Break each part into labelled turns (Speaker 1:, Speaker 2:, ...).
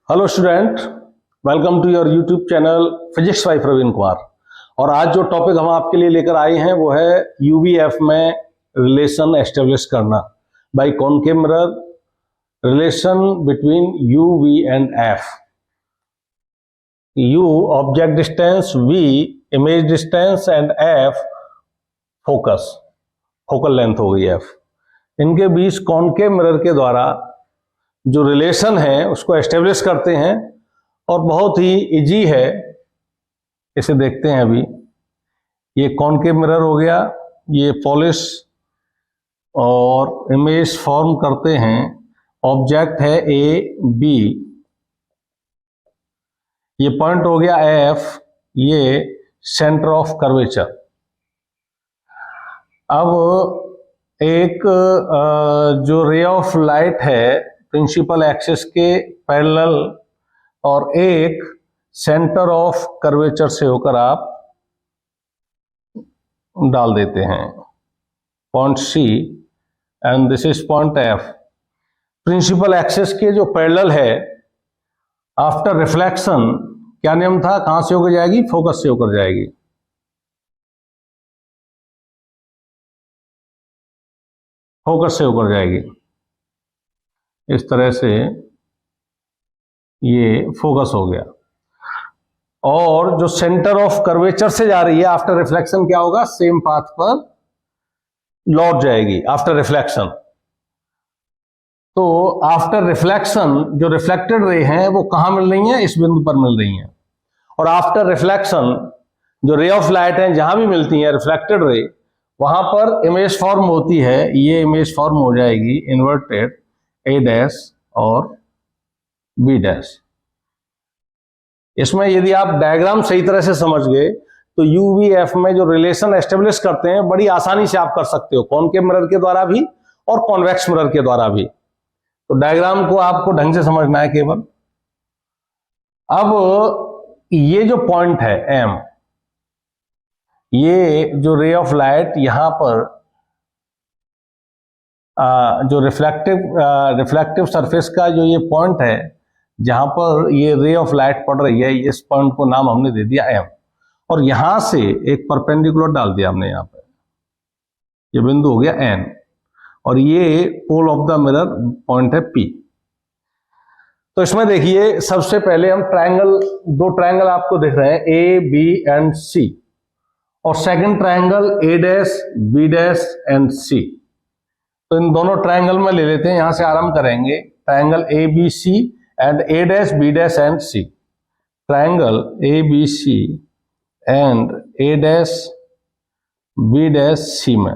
Speaker 1: Hello student, welcome to your YouTube channel physics by Praveen Kumar. और आज जो टॉपिक हम आपके लिए लेकर आए हैं वो है यूवीएफ में रिलेशन एस्टेब्लिश करना by concave mirror, relation between UV and F. U object distance, V image distance and F focus, focal length हो गई एफ। इनके बीच कॉनकेव मिरर के द्वारा जो रिलेशन है उसको एस्टेब्लिश करते हैं और बहुत ही इजी है। इसे देखते हैं अभी। ये कॉनकेव मिरर हो गया, ये पॉलिश और इमेज फॉर्म करते हैं। ऑब्जेक्ट है ए बी, ये पॉइंट हो गया एफ, ये सेंटर ऑफ कर्वेचर। अब एक जो रे ऑफ लाइट है प्रिंसिपल एक्सिस के पैरेलल और एक सेंटर ऑफ कर्वेचर से होकर आप डाल देते हैं point C and this is point F. Principal axis के जो पैरेलल है, आफ्टर रिफ्लेक्शन क्या नियम था, कहां से होकर जाएगी, फोकस से होकर जाएगी। फोकस से होकर जाएगी। इस तरह से ये फोकस हो गया। और जो सेंटर ऑफ कर्वेचर से जा रही है आफ्टर रिफ्लेक्शन क्या होगा, सेम पाथ पर लौट जाएगी आफ्टर रिफ्लेक्शन। तो आफ्टर रिफ्लेक्शन जो रिफ्लेक्टेड रे हैं वो कहां मिल रही हैं, इस बिंदु पर मिल रही हैं। और आफ्टर रिफ्लेक्शन जो रे ऑफ लाइट है जहां भी मिलती है रिफ्लेक्टेड रे, वहां पर इमेज फॉर्म होती है। ये इमेज फॉर्म हो जाएगी इन्वर्टेड ए डैश और बी डैश। इसमें यदि आप डायग्राम सही तरह से समझ गए तो यूवीएफ में जो रिलेशन एस्टेब्लिश करते हैं बड़ी आसानी से आप कर सकते हो, कॉनकेव मिरर के द्वारा भी और कॉन्वेक्स मिरर के द्वारा भी। तो डायग्राम को आपको ढंग से समझना है केवल। अब ये जो पॉइंट है एम, ये जो रे ऑफ लाइट यहां पर जो रिफ्लेक्टिव सरफेस का जो ये पॉइंट है जहां पर ये रे ऑफ लाइट पड़ रही है, इस पॉइंट को नाम हमने दे दिया एम। और यहां से एक परपेंडिकुलर डाल दिया हमने यहां पर, ये बिंदु हो गया एन। और ये pole of the mirror point है पी। तो इसमें देखिए सबसे पहले हम ट्रायंगल, दो ट्रायंगल आपको दिख रहे हैं ए बी एंड सी, और second triangle A dash B dash and C. तो इन दोनों ट्रायंगल में ले लेते हैं, यहां से आरंभ करेंगे। Triangle A B C and A dash B dash and C. Triangle A B C and A dash B dash C में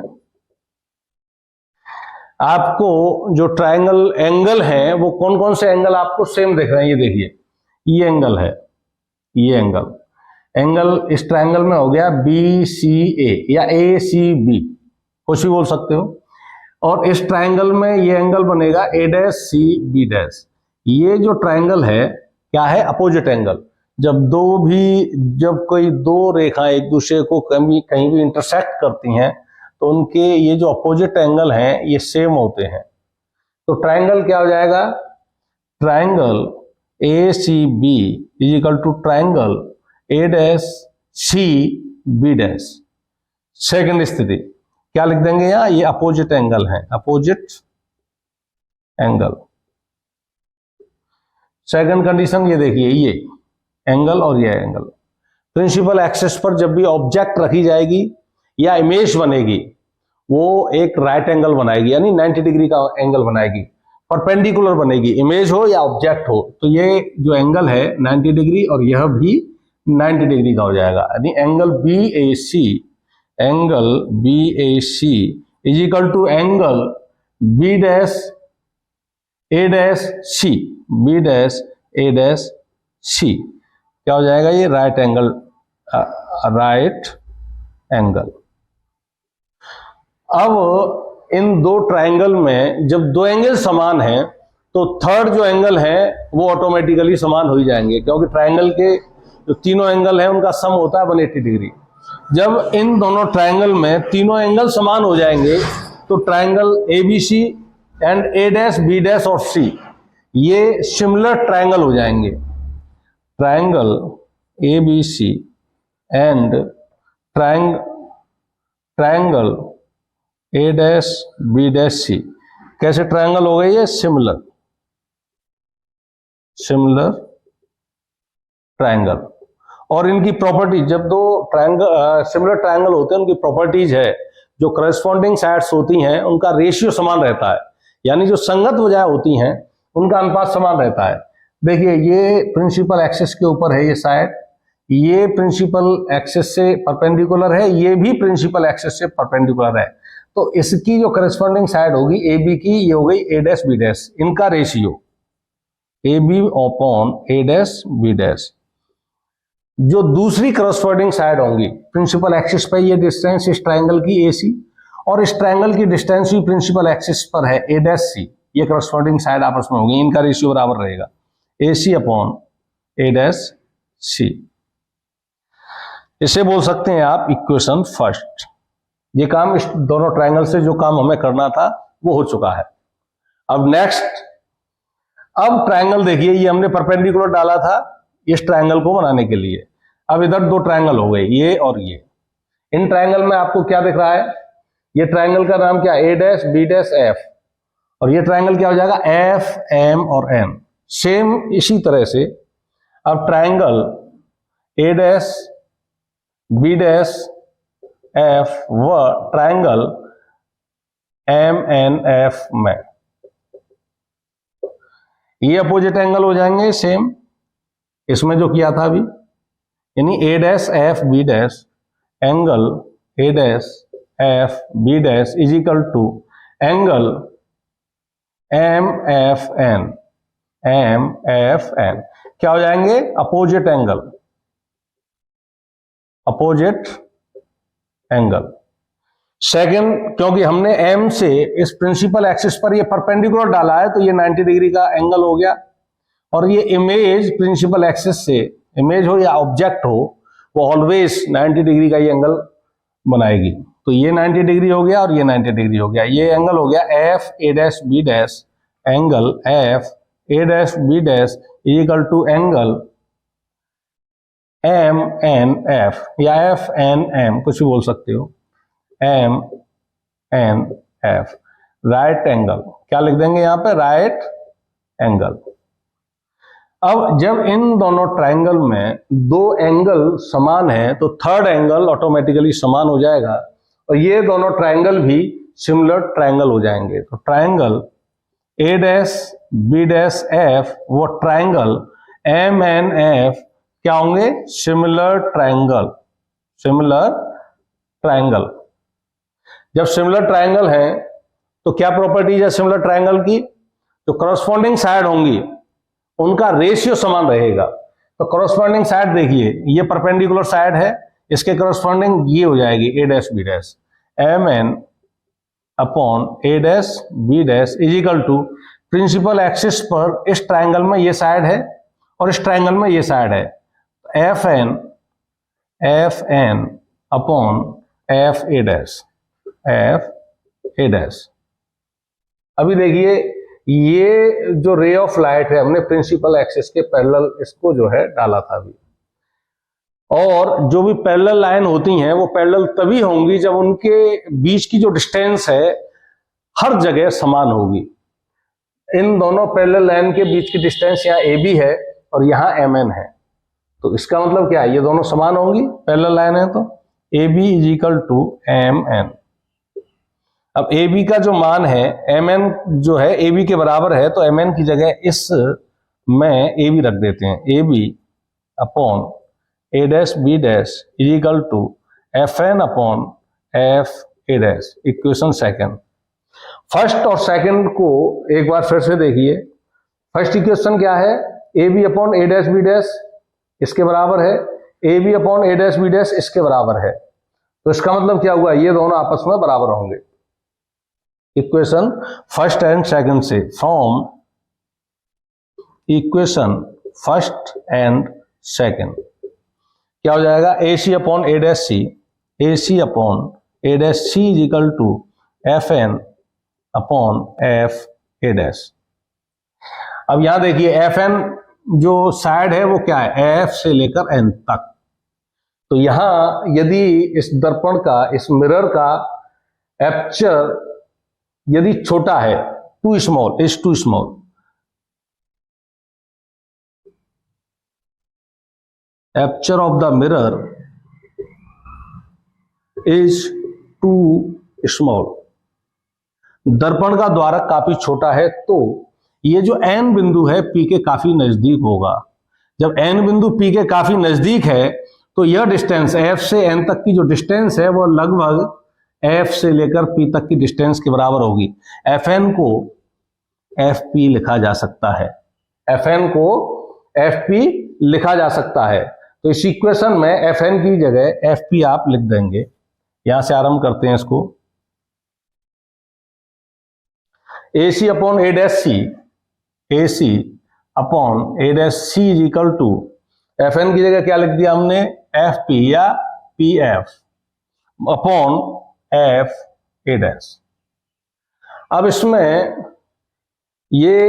Speaker 1: आपको जो ट्रायंगल एंगल है वो कौन कौन से एंगल आपको सेम दिख रहे हैं, ये देखिए। ये एंगल है, ये एंगल इस ट्रायंगल में हो गया बी सी ए या ए सी बी, कुछ भी बोल सकते हो। और इस ट्रायंगल में ये एंगल बनेगा ए डैश सी बी डैश। ये जो ट्रायंगल है क्या है, अपोजिट एंगल। जब कोई दो रेखा एक दूसरे को कहीं भी इंटरसेक्ट करती हैं तो उनके ये जो अपोजिट एंगल हैं ये सेम होते हैं। तो ट्रायंगल क्या हो जाएगा, triangle A C B is equal to triangle A dash C B dash. Second स्थिति क्या लिख देंगे यहां, ये अपोजिट एंगल है, अपोजिट एंगल। सेकंड कंडीशन ये देखिए, ये एंगल और ये एंगल। प्रिंसिपल एक्सिस पर जब भी ऑब्जेक्ट रखी जाएगी या इमेज बनेगी वो एक राइट एंगल बनाएगी, यानी 90 डिग्री का एंगल बनाएगी, परपेंडिकुलर बनेगी, इमेज हो या ऑब्जेक्ट हो। तो ये जो एंगल है 90 डिग्री और यह भी 90 डिग्री का हो जाएगा, यानी angle B A C is equal to angle B dash A dash C, B dash A dash C. क्या हो जाएगा, ये राइट एंगल। अब इन दो ट्रायंगल में जब दो एंगल समान हैं तो थर्ड जो एंगल है वो ऑटोमेटिकली समान हो ही जाएंगे, क्योंकि ट्रायंगल के जो तीनों एंगल हैं उनका सम होता है 180 डिग्री। जब इन दोनों ट्रायंगल में तीनों एंगल समान हो जाएंगे तो triangle A B C and A dash B dash और सी, ये सिमिलर ट्रायंगल हो जाएंगे, triangle A B C and triangle A dash B dash C. कैसे ट्रायंगल हो गए ये? Similar triangle. और इनकी प्रॉपर्टी, जब दो ट्रायंगल सिमिलर ट्रायंगल होते हैं, उनकी प्रॉपर्टीज है, जो करस्पॉन्डिंग साइड्स होती हैं उनका रेशियो समान रहता है, यानी जो संगत भुजाएं होती हैं उनका अनुपात समान रहता है। देखिए ये प्रिंसिपल एक्सिस के ऊपर है ये साइड, ये प्रिंसिपल एक्सिस से परपेंडिकुलर है, ये भी प्रिंसिपल एक्सिस से परपेंडिकुलर है। तो इसकी जो करस्पॉन्डिंग साइड होगी ए बी की, ये हो गई ए डैश बी डैश, इनका ratio A B upon A dash B dash. जो दूसरी करस्पॉन्डिंग साइड होंगी प्रिंसिपल एक्सिस पर, ये डिस्टेंस इस ट्रायंगल की ए सी, और इस ट्रायंगल की डिस्टेंस भी प्रिंसिपल एक्सिस पर है ए डैश सी, ये करस्पॉन्डिंग साइड आपस में होगी, इनका रेशियो बराबर रहेगा ए सी अपॉन ए डैश सी। इसे बोल सकते हैं आप इक्वेशन फर्स्ट। ये काम इस दोनों ट्रायंगल से जो काम हमें करना था वो हो चुका है। अब नेक्स्ट, अब ट्रायंगल देखिए, ये हमने परपेंडिकुलर डाला था इस ट्रायंगल को बनाने के लिए। अब इधर दो ट्रायंगल हो गए, ये और ये। इन ट्रायंगल में आपको क्या दिख रहा है? ये ट्रायंगल का नाम क्या? A dash B dash F, और ये ट्रायंगल क्या हो जाएगा? एफ एम और एन। सेम इसी तरह से अब triangle A dash B dash F व ट्रायंगल एम एन एफ में ये अपोजिट एंगल हो जाएंगे सेम, इसमें जो किया था अभी, यानी A dash F B dash angle A dash F B dash is equal to angle M F N. क्या हो जाएंगे? Opposite angle. सेकंड, क्योंकि हमने एम से इस प्रिंसिपल एक्सिस पर ये परपेंडिकुलर डाला है तो ये 90 डिग्री का एंगल हो गया, और ये इमेज प्रिंसिपल एक्सिस से, इमेज हो या ऑब्जेक्ट हो, वो ऑलवेज 90 डिग्री का ये एंगल बनाएगी। तो ये 90 डिग्री हो गया और ये 90 डिग्री हो गया। ये एंगल हो गया F A dash B dash, angle F A dash B dash equal to angle M N F, या एफ एन एम कुछ भी बोल सकते हो, M N F, right angle. क्या लिख देंगे यहां पे? Right angle. अब जब इन दोनों ट्रायंगल में दो एंगल समान है तो थर्ड एंगल ऑटोमेटिकली समान हो जाएगा, और ये दोनों ट्रायंगल भी सिमिलर ट्रायंगल हो जाएंगे। तो triangle A dash B dash F वो ट्रायंगल एम एन एफ क्या होंगे? Similar triangle. जब सिमिलर ट्रायंगल है तो क्या प्रॉपर्टीज है सिमिलर ट्रायंगल की? जो करस्पॉन्डिंग साइड होंगी उनका रेशियो समान रहेगा। तो करस्पॉन्डिंग साइड देखिए, ये परपेंडिकुलर साइड है, इसके करस्पॉन्डिंग ये हो जाएगी A dash B dash, M N upon A dash B dash is equal to principal axis पर इस ट्रायंगल में ये साइड है और इस ट्रायंगल में ये साइड है, F N upon F A dash. अभी देखिए, ये जो रे ऑफ लाइट है हमने प्रिंसिपल एक्सिस के पैरेलल इसको जो है डाला था अभी, और जो भी पैरेलल लाइन होती हैं वो पैरेलल तभी होंगी जब उनके बीच की जो डिस्टेंस है हर जगह समान होगी। इन दोनों पैरेलल लाइन के बीच की डिस्टेंस यहाँ ए बी है और यहाँ एम एन है, तो इसका मतलब क्या है? ये दोनों समान होंगी, पैरेलल लाइन है, तो A B is equal to M N. अब ए बी का जो मान है, एम एन जो है ए बी के बराबर है, तो एम एन की जगह इस में ए बी रख देते हैं, A B upon A dash B dash is equal to F N upon F A dash. Equation second. First और सेकंड को एक बार फिर से देखिए। फर्स्ट इक्वेशन क्या है? A B upon A dash B dash इसके बराबर है, A B upon A dash B dash इसके बराबर है। तो इसका मतलब क्या हुआ? ये दोनों आपस में बराबर होंगे। इक्वेशन फर्स्ट एंड सेकंड से, from equation first and second क्या हो जाएगा? A C upon A dash C, A C upon A dash C is equal to F N upon F A dash. अब यहां देखिए एफ एन जो side है वो क्या है, एफ से लेकर एन तक। तो यहां यदि इस दर्पण का, इस मिरर का एपर्चर यदि छोटा है, too small, is too small, aperture of the mirror is too small, दर्पण का द्वारक काफी छोटा है, तो ये जो एन बिंदु है पी के काफी नजदीक होगा। जब एन बिंदु पी के काफी नजदीक है तो यह डिस्टेंस एफ से एन तक की जो डिस्टेंस है वो लगभग एफ से लेकर पी तक की डिस्टेंस के बराबर होगी। एफ एन को एफ पी लिखा जा सकता है, एफ एन को एफ पी लिखा जा सकता है। तो इस इक्वेशन में एफ एन की जगह एफ पी आप लिख देंगे। यहां से आरंभ करते हैं इसको, A C upon A dash C, A C upon A dash C is equal to F N की जगह क्या लिख दिया हमने, एफ पी या P F upon F A dash. अब इसमें ये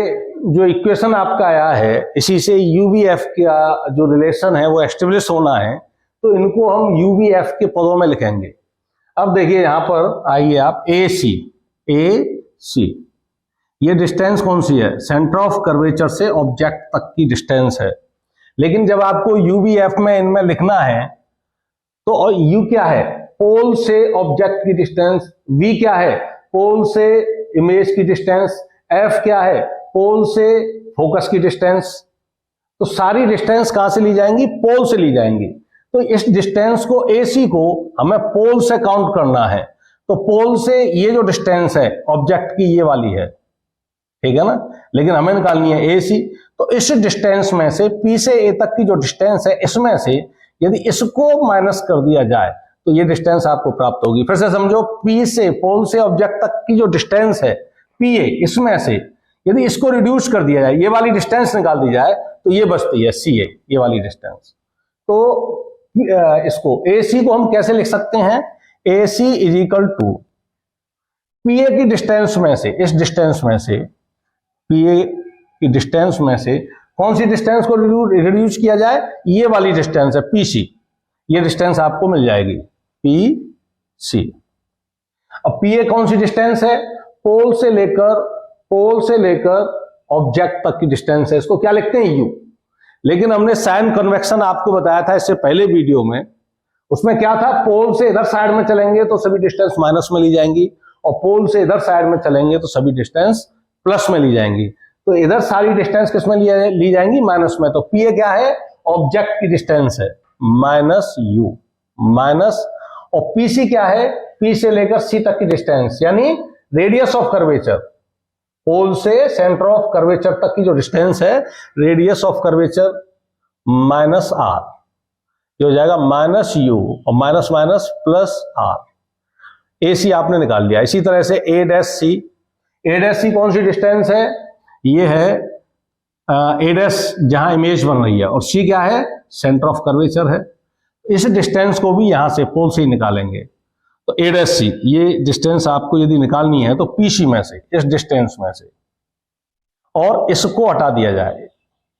Speaker 1: जो इक्वेशन आपका आया है इसी से यू वी एफ का जो रिलेशन है वो एस्टेब्लिश होना है, तो इनको हम यू वी एफ के पदों में लिखेंगे। अब देखिए यहां पर आइए आप, ए सी, ये डिस्टेंस कौन सी है, सेंटर ऑफ कर्वेचर से ऑब्जेक्ट तक की डिस्टेंस है। लेकिन जब आपको यूवीएफ में इनमें लिखना है तो यू क्या है, पोल से ऑब्जेक्ट की डिस्टेंस, वी क्या है, पोल से इमेज की डिस्टेंस, एफ क्या है, पोल से फोकस की डिस्टेंस। तो सारी डिस्टेंस कहां से ली जाएंगी, पोल से ली जाएंगी। तो इस डिस्टेंस को, एसी को हमें पोल से काउंट करना है। तो पोल से ये जो डिस्टेंस है ऑब्जेक्ट की, ये वाली है, ठीक है ना, लेकिन हमें निकालनी है ए सी। तो इस डिस्टेंस में से, पी से ए तक की जो डिस्टेंस है, इसमें से यदि इसको माइनस कर दिया जाए तो ये डिस्टेंस आपको प्राप्त होगी। फिर से समझो, पी से, पोल से ऑब्जेक्ट तक की जो डिस्टेंस है पी ए, इसमें से यदि इसको रिड्यूस कर दिया जाए, ये वाली डिस्टेंस निकाल दी जाए, तो ये बचती है सी ए, ये वाली डिस्टेंस। तो इसको ए सी को हम कैसे लिख सकते हैं, A C is equal to P A की डिस्टेंस में से, इस डिस्टेंस में से, पी ए की डिस्टेंस में से कौन सी डिस्टेंस को रिड्यूस किया जाए, ये वाली डिस्टेंस है पी सी, ये डिस्टेंस आपको मिल जाएगी पी सी। अब पी ए कौन सी डिस्टेंस है, पोल से लेकर ऑब्जेक्ट तक की डिस्टेंस है, इसको क्या लिखते हैं, यू। लेकिन हमने साइन कन्वेक्शन आपको बताया था इससे पहले वीडियो में, उसमें क्या था, पोल से इधर साइड में चलेंगे तो सभी डिस्टेंस माइनस में ली जाएंगी, और पोल से इधर साइड में चलेंगे तो सभी डिस्टेंस प्लस में ली जाएंगी। तो इधर सारी डिस्टेंस किसमें ली जाएंगी, माइनस में। तो पी ए क्या है, ऑब्जेक्ट की डिस्टेंस है, माइनस यू, माइनस, और पी सी क्या है, पी से लेकर सी तक की डिस्टेंस, यानी रेडियस ऑफ कर्वेचर, पोल से सेंटर ऑफ कर्वेचर तक की जो डिस्टेंस है, radius of curvature minus R, ये हो जाएगा माइनस यू, और minus minus plus R. A C आपने निकाल लिया। इसी तरह से ए डैश सी, ए डैश सी कौन सी डिस्टेंस है, ये है ए डैश जहां इमेज बन रही है, और सी क्या है, सेंटर ऑफ कर्वेचर है। इस डिस्टेंस को भी यहां से पोल से ही निकालेंगे। तो ए डैश सी, ये डिस्टेंस आपको यदि निकालनी है तो पीसी में से, इस डिस्टेंस में से, और इसको हटा दिया जाए,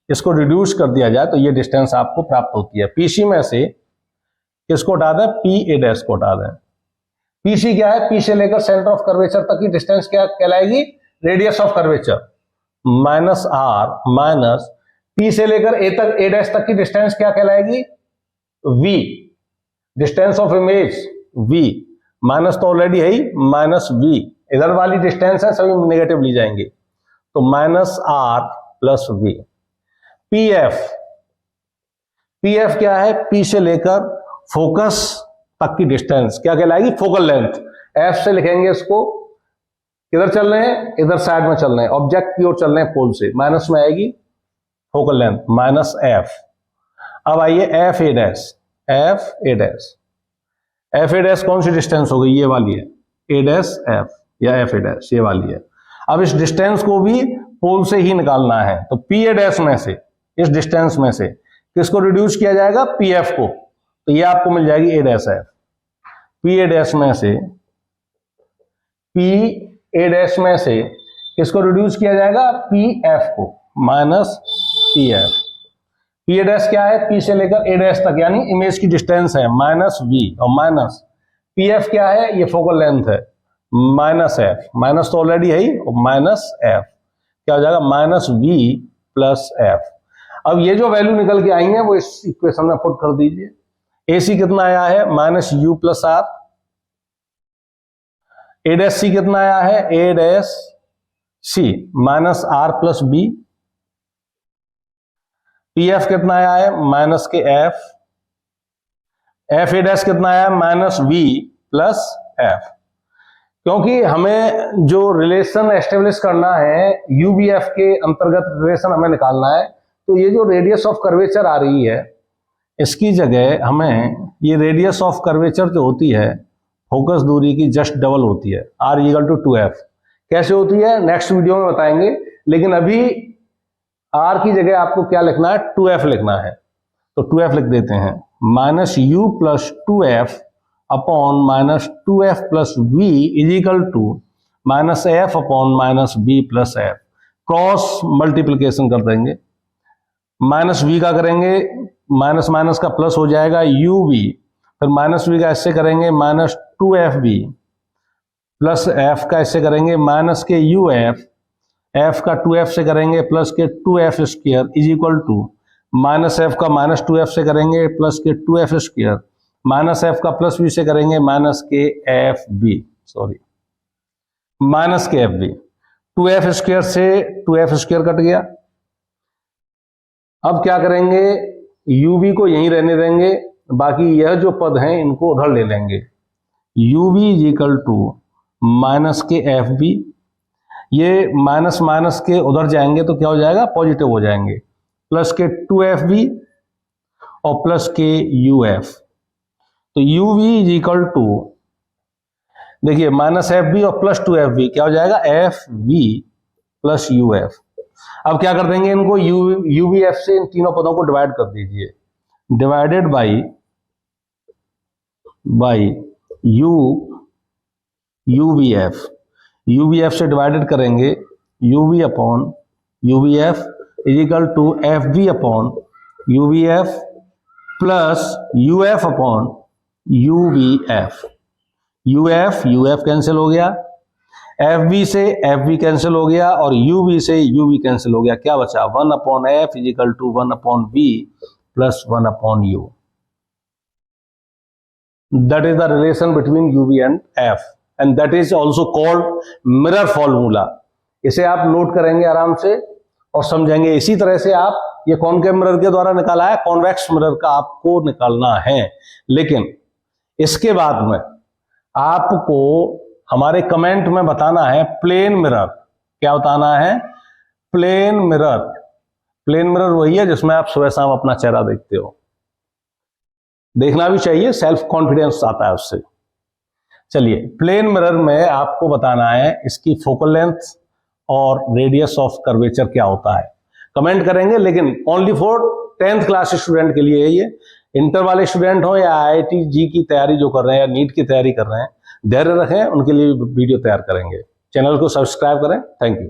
Speaker 1: इसको रिड्यूस कर दिया जाए, तो ये डिस्टेंस आपको प्राप्त होती है। पीसी में से किसको हटा दें, पी ए डैश को हटा दें। पीसी क्या है, पी से लेकर सेंटर ऑफ कर्वेचर तक की डिस्टेंस क्या कहलाएगी, radius of curvature, minus R, minus P से लेकर ए तक, ए डैश तक की डिस्टेंस क्या कहलाएगी, V, distance of image V, minus तो ऑलरेडी है ही, माइनस वी, इधर वाली डिस्टेंस है सभी नेगेटिव ली जाएंगी, तो minus R plus V. P F, P F क्या है, पी से लेकर फोकस तक की डिस्टेंस क्या कहलाएगी, फोकल लेंथ। एफ से लिखेंगे इसको, किधर चल रहे हैं, इधर साइड में चल रहे हैं, ऑब्जेक्ट की ओर चल रहे हैं पोल से, माइनस में आएगी फोकल लेंथ, माइनस एफ। अब आइए F A dash, F A dash, F A dash कौन सी डिस्टेंस हो गई, ये वाली है, ए डैश एफ या एफ ए डैश, ये वाली है। अब इस डिस्टेंस को भी पोल से ही निकालना है, तो पी ए डैश में से, इस डिस्टेंस में से किसको रिड्यूस किया जाएगा, पी एफ को, तो ये आपको मिल जाएगी A dash F. P A dash में से, पी ए डैश में से किसको रिड्यूस किया जाएगा, पी एफ को, minus P F. P A dash क्या है, पी से लेकर ए डैश तक यानी इमेज की डिस्टेंस है माइनस वी, और माइनस पी एफ क्या है, ये फोकल लेंथ है माइनस एफ, माइनस तो ऑलरेडी है ही, और माइनस एफ क्या हो जाएगा, माइनस वी प्लस एफ। अब ये जो वैल्यू निकल के आई है वो इस इक्वेशन में पुट कर दीजिए। ए सी कितना आया है, minus U plus R. A dash C कितना आया है, A dash C minus R plus B. P F कितना आया है, माइनस के एफ। एफ ए डैश कितना आया है, माइनस वी प्लस एफ। क्योंकि हमें जो रिलेशन एस्टेब्लिश करना है यूबीएफ के अंतर्गत रिलेशन हमें निकालना है, तो ये जो रेडियस ऑफ कर्वेचर आ रही है इसकी जगह हमें ये रेडियस ऑफ कर्वेचर जो होती है फोकस दूरी की जस्ट डबल होती है, आर इक्वल टू 2f। कैसे होती है नेक्स्ट वीडियो में बताएंगे, लेकिन अभी आर की जगह आपको क्या लिखना है, 2f लिखना है। तो 2f लिख देते हैं, minus U plus 2f upon minus 2f plus V is equal to minus F upon minus B plus F. Cross multiplication कर देंगे, माइनस वी का करेंगे माइनस माइनस का प्लस हो जाएगा यू वी, फिर माइनस वी का ऐसे करेंगे minus 2f we, plus F का ऐसे करेंगे माइनस के यू एफ, एफ का 2f से करेंगे प्लस के 2f square is equal to minus F का माइनस 2f से करेंगे प्लस के 2f स्क्वायर, माइनस एफ का प्लस बी से करेंगे माइनस के एफ बी, सॉरी माइनस के एफ बी। 2f स्क्वायर से 2f स्क्वायर कट गया। अब क्या करेंगे, यूवी को यहीं रहने देंगे, बाकी यह जो पद हैं इनको उधर ले लेंगे। UV is equal to minus के एफ बी, ये माइनस माइनस के उधर जाएंगे तो क्या हो जाएगा, पॉजिटिव हो जाएंगे, प्लस के 2f बी और प्लस के यू एफ। तो यूवी इज इक्वल टू, देखिए माइनस एफ बी और प्लस 2f बी क्या हो जाएगा, F V plus U F. अब क्या कर देंगे इनको, यूवी एफ से इन तीनों पदों को डिवाइड कर दीजिए, डिवाइडेड बाई यूवी एफ से डिवाइडेड करेंगे UV upon UV F is equal to F B upon UV F plus U F upon UV F. U F cancel हो गया, एफ बी से एफ बी कैंसिल हो गया और U B से U B cancel हो गया, क्या बचा, 1 upon F is equal to 1 upon B plus 1 upon U. That is the relation between U B and F and that is also called mirror formula. इसे आप note करेंगे आराम से और समझेंगे। इसी तरह से आप ये कॉनकेव मिरर के द्वारा निकाला है, कॉन्वेक्स मिरर का आपको निकालना है, लेकिन इसके बाद में आपको हमारे कमेंट में बताना है प्लेन मिरर। क्या बताना है, प्लेन मिरर। प्लेन मिरर वही है जिसमें आप सुबह शाम अपना चेहरा देखते हो, देखना भी चाहिए, सेल्फ कॉन्फिडेंस आता है उससे। चलिए, प्लेन मिरर में आपको बताना है इसकी फोकल लेंथ और रेडियस ऑफ कर्वेचर क्या होता है। कमेंट करेंगे, लेकिन only for 10th class student के लिए है ये। इंटर वाले स्टूडेंट हो या IIT जी की तैयारी जो कर रहे हैं या नीट की तैयारी कर रहे हैं, धैर्य रखें, उनके लिए वीडियो तैयार करेंगे। चैनल को सब्सक्राइब करें। Thank you.